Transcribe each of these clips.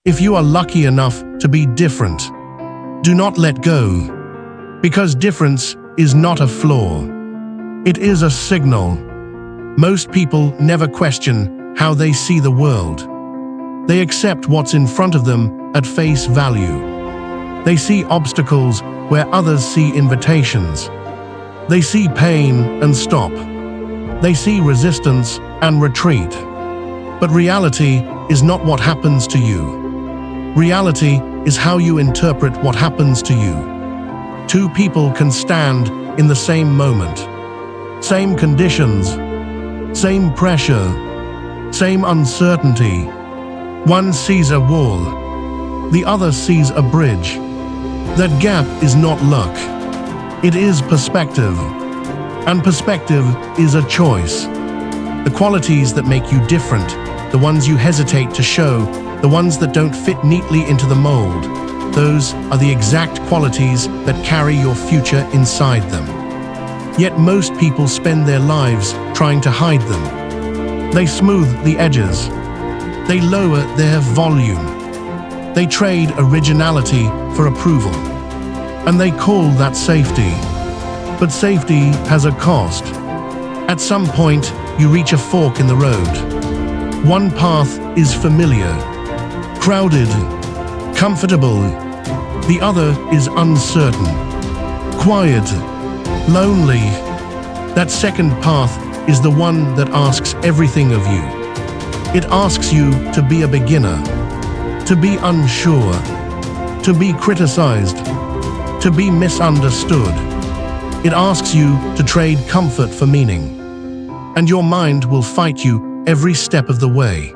If you are lucky enough to be different, do not let go. Because difference is not a flaw. It is a signal. Most people never question how they see the world. They accept what's in front of them at face value. They see obstacles where others see invitations. They see pain and stop. They see resistance and retreat. But reality is not what happens to you. Reality is how you interpret what happens to you. Two people can stand in the same moment. Same conditions, same pressure, same uncertainty. One sees a wall, the other sees a bridge. That gap is not luck. It is perspective. And perspective is a choice. The qualities that make you different, the ones you hesitate to show, the ones that don't fit neatly into the mold, those are the exact qualities that carry your future inside them. Yet most people spend their lives trying to hide them. They smooth the edges. They lower their volume. They trade originality for approval. And they call that safety. But safety has a cost. At some point, you reach a fork in the road. One path is familiar, crowded, comfortable. The other is uncertain, quiet, lonely. That second path is the one that asks everything of you. It asks you to be a beginner, to be unsure, to be criticized, to be misunderstood. It asks you to trade comfort for meaning. And your mind will fight you every step of the way.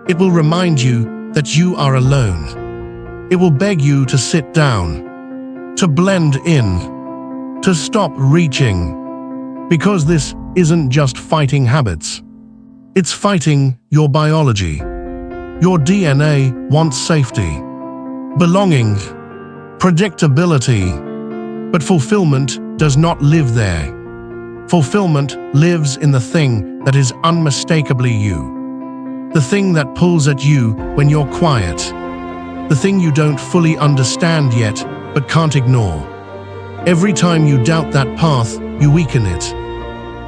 It will remind you that you are alone. It will beg you to sit down, to blend in, to stop reaching. Because this isn't just fighting habits. It's fighting your biology. Your DNA wants safety, belonging, predictability. But fulfillment does not live there. Fulfillment lives in the thing that is unmistakably you. The thing that pulls at you when you're quiet. The thing you don't fully understand yet, but can't ignore. Every time you doubt that path, you weaken it.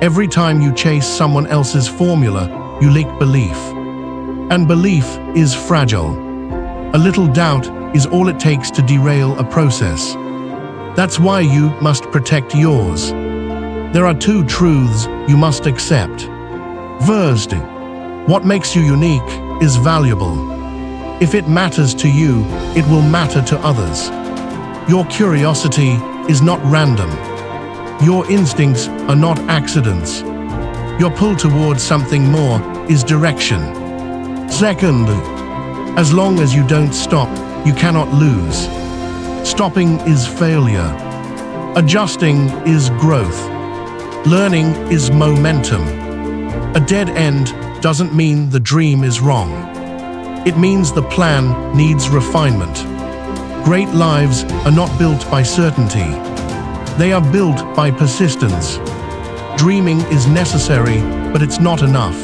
Every time you chase someone else's formula, you lack belief. And belief is fragile. A little doubt is all it takes to derail a process. That's why you must protect yours. There are two truths you must accept. First, what makes you unique is valuable. If it matters to you, it will matter to others. Your curiosity is not random. Your instincts are not accidents. Your pull towards something more is direction. Second, as long as you don't stop, you cannot lose. Stopping is failure. Adjusting is growth. Learning is momentum. A dead end doesn't mean the dream is wrong. It means the plan needs refinement. Great lives are not built by certainty. They are built by persistence. Dreaming is necessary, but it's not enough.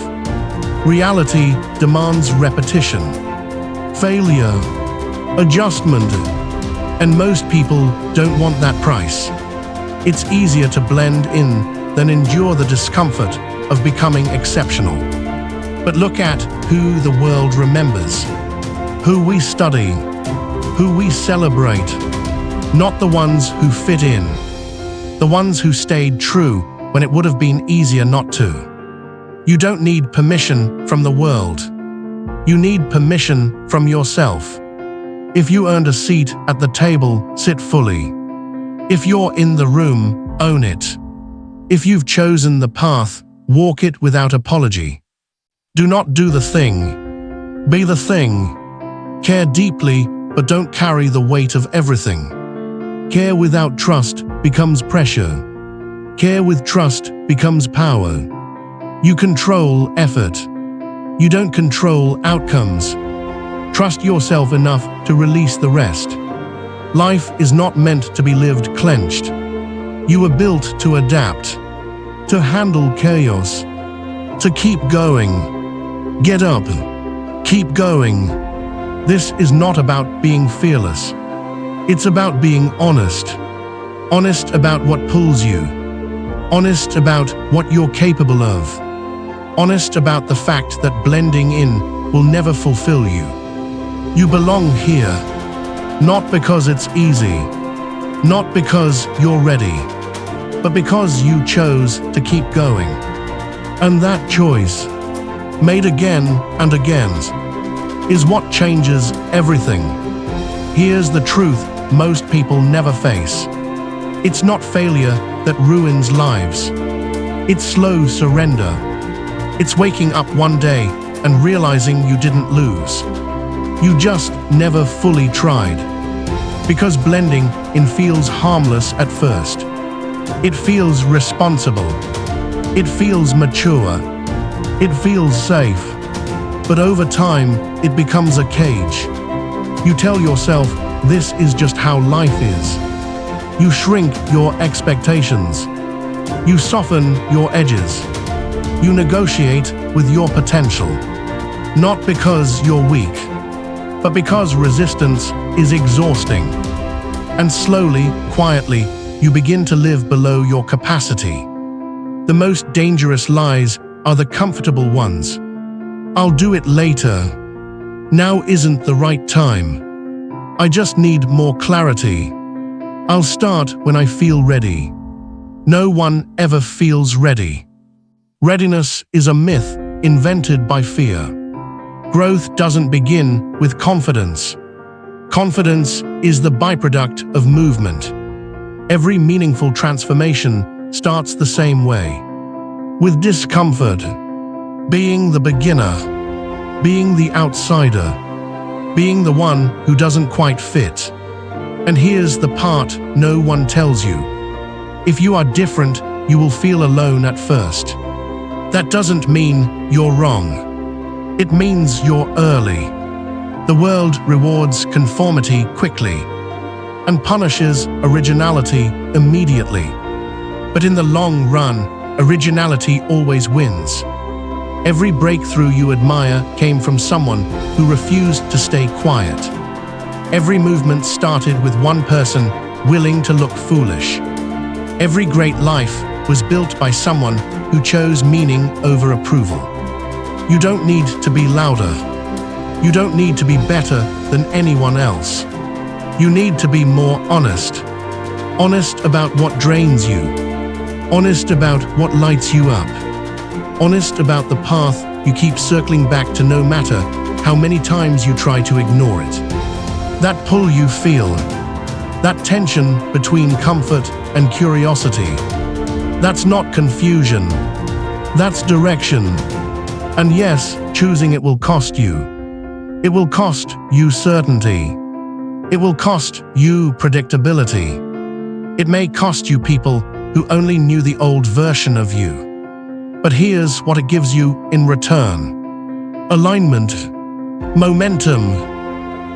Reality demands repetition, failure, adjustment, and most people don't want that price. It's easier to blend in than endure the discomfort of becoming exceptional. But look at who the world remembers, who we study, who we celebrate, not the ones who fit in, the ones who stayed true when it would have been easier not to. You don't need permission from the world. You need permission from yourself. If you earned a seat at the table, sit fully. If you're in the room, own it. If you've chosen the path, walk it without apology. Do not do the thing. Be the thing. Care deeply, but don't carry the weight of everything. Care without trust becomes pressure. Care with trust becomes power. You control effort. You don't control outcomes. Trust yourself enough to release the rest. Life is not meant to be lived clenched. You were built to adapt, to handle chaos, to keep going. Get up, keep going. This is not about being fearless. It's about being honest. Honest about what pulls you. Honest about what you're capable of. Honest about the fact that blending in will never fulfill you. You belong here, not because it's easy, not because you're ready, but because you chose to keep going. And that choice, made again and again, is what changes everything. Here's the truth most people never face. It's not failure that ruins lives. It's slow surrender. It's waking up one day and realizing you didn't lose. You just never fully tried. Because blending in feels harmless at first. It feels responsible. It feels mature. It feels safe. But over time, it becomes a cage. You tell yourself, this is just how life is. You shrink your expectations. You soften your edges. You negotiate with your potential. Not because you're weak, but because resistance is exhausting. And slowly, quietly, you begin to live below your capacity. The most dangerous lies are the comfortable ones. I'll do it later. Now isn't the right time. I just need more clarity. I'll start when I feel ready. No one ever feels ready. Readiness is a myth invented by fear. Growth doesn't begin with confidence. Confidence is the byproduct of movement. Every meaningful transformation starts the same way. With discomfort, being the beginner, being the outsider, being the one who doesn't quite fit. And here's the part no one tells you. If you are different, you will feel alone at first. That doesn't mean you're wrong. It means you're early. The world rewards conformity quickly and punishes originality immediately. But in the long run, originality always wins. Every breakthrough you admire came from someone who refused to stay quiet. Every movement started with one person willing to look foolish. Every great life was built by someone who chose meaning over approval. You don't need to be louder. You don't need to be better than anyone else. You need to be more honest. Honest about what drains you. Honest about what lights you up. Honest about the path you keep circling back to no matter how many times you try to ignore it. That pull you feel, that tension between comfort and curiosity, that's not confusion, that's direction. And yes, choosing it will cost you. It will cost you certainty. It will cost you predictability. It may cost you people who only knew the old version of you. But here's what it gives you in return. Alignment, momentum,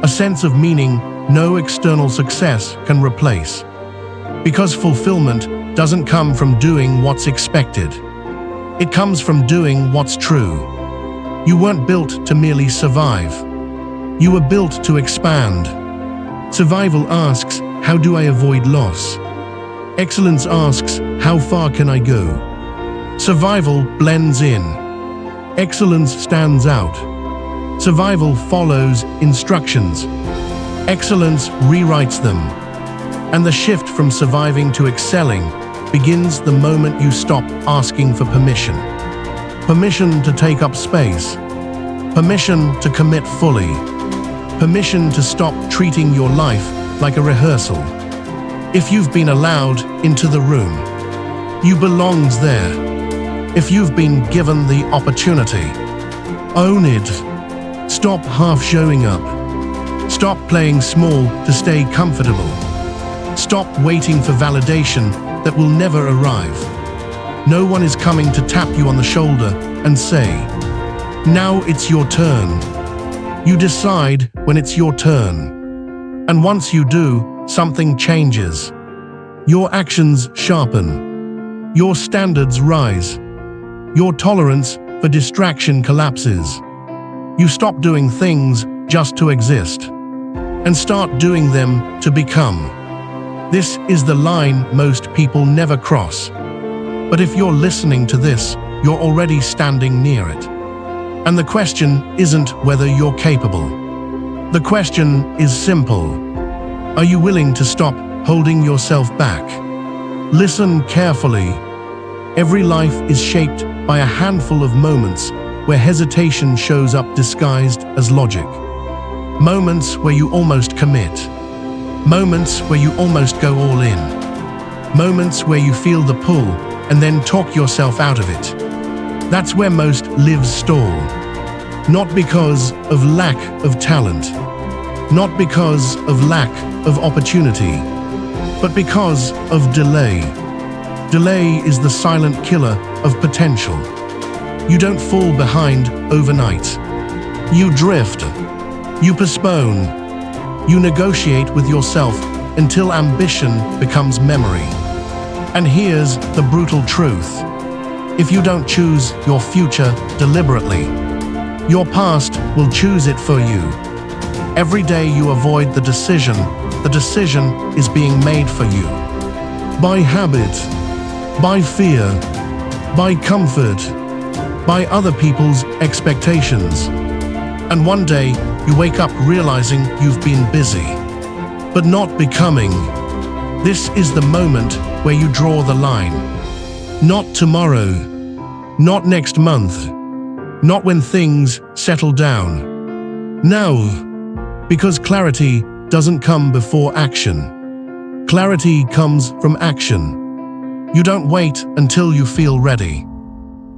a sense of meaning no external success can replace. Because fulfillment doesn't come from doing what's expected. It comes from doing what's true. You weren't built to merely survive. You were built to expand. Survival asks, how do I avoid loss? Excellence asks, how far can I go? Survival blends in. Excellence stands out. Survival follows instructions. Excellence rewrites them. And the shift from surviving to excelling begins the moment you stop asking for permission. Permission to take up space. Permission to commit fully. Permission to stop treating your life like a rehearsal. If you've been allowed into the room, you belong there. If you've been given the opportunity, own it. Stop half showing up. Stop playing small to stay comfortable. Stop waiting for validation that will never arrive. No one is coming to tap you on the shoulder and say, now it's your turn. You decide when it's your turn. And once you do, something changes. Your actions sharpen. Your standards rise. Your tolerance for distraction collapses. You stop doing things just to exist, and start doing them to become. This is the line most people never cross. But if you're listening to this, you're already standing near it. And the question isn't whether you're capable. The question is simple. Are you willing to stop holding yourself back? Listen carefully. Every life is shaped by a handful of moments where hesitation shows up disguised as logic. Moments where you almost commit. Moments where you almost go all in. Moments where you feel the pull and then talk yourself out of it. That's where most lives stall. Not because of lack of talent, not because of lack of opportunity, but because of delay. Delay is the silent killer of potential. You don't fall behind overnight. You drift. You postpone. You negotiate with yourself until ambition becomes memory. And here's the brutal truth. If you don't choose your future deliberately, your past will choose it for you. Every day you avoid the decision is being made for you. By habit, by fear, by comfort, by other people's expectations. And one day you wake up realizing you've been busy, but not becoming. This is the moment where you draw the line. Not tomorrow, not next month, not when things settle down. Now. Because clarity doesn't come before action. Clarity comes from action. You don't wait until you feel ready.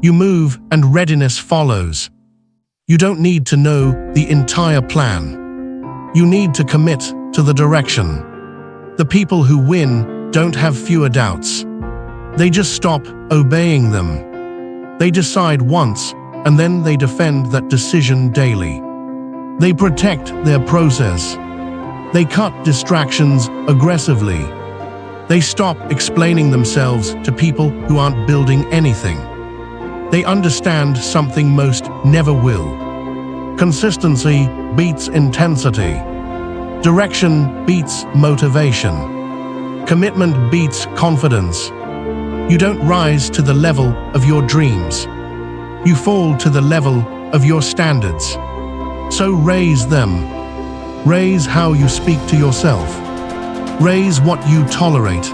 You move and readiness follows. You don't need to know the entire plan. You need to commit to the direction. The people who win don't have fewer doubts. They just stop obeying them. They decide once, and then they defend that decision daily. They protect their process. They cut distractions aggressively. They stop explaining themselves to people who aren't building anything. They understand something most never will. Consistency beats intensity. Direction beats motivation. Commitment beats confidence. You don't rise to the level of your dreams. You fall to the level of your standards. So raise them. Raise how you speak to yourself. Raise what you tolerate.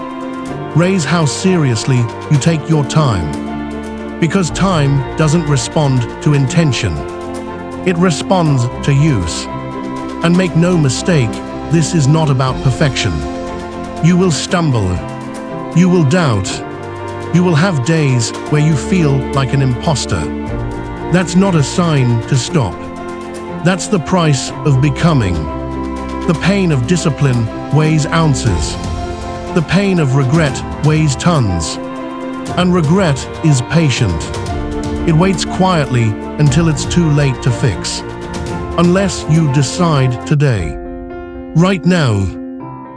Raise how seriously you take your time. Because time doesn't respond to intention. It responds to use. And make no mistake, this is not about perfection. You will stumble. You will doubt. You will have days where you feel like an imposter. That's not a sign to stop. That's the price of becoming. The pain of discipline weighs ounces. The pain of regret weighs tons. And regret is patient. It waits quietly until it's too late to fix. Unless you decide today. Right now,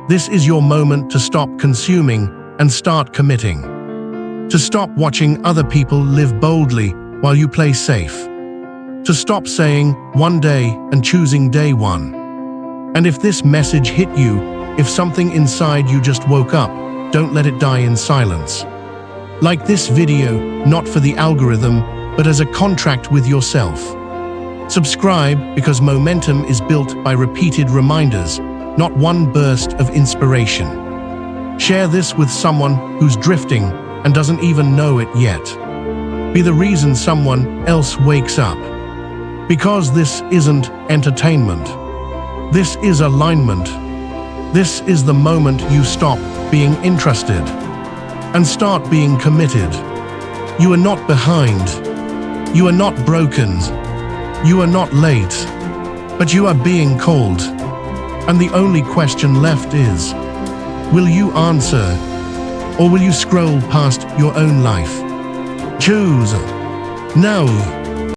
this is your moment to stop consuming and start committing. To stop watching other people live boldly while you play safe. To stop saying one day and choosing day one. And if this message hit you, if something inside you just woke up, don't let it die in silence. Like this video, not for the algorithm, but as a contract with yourself. Subscribe because momentum is built by repeated reminders, not one burst of inspiration. Share this with someone who's drifting and doesn't even know it yet. Be the reason someone else wakes up. Because this isn't entertainment. This is alignment. This is the moment you stop being interested and start being committed. You are not behind. You are not broken. You are not late. But you are being called. And the only question left is, will you answer? Or will you scroll past your own life? Choose now.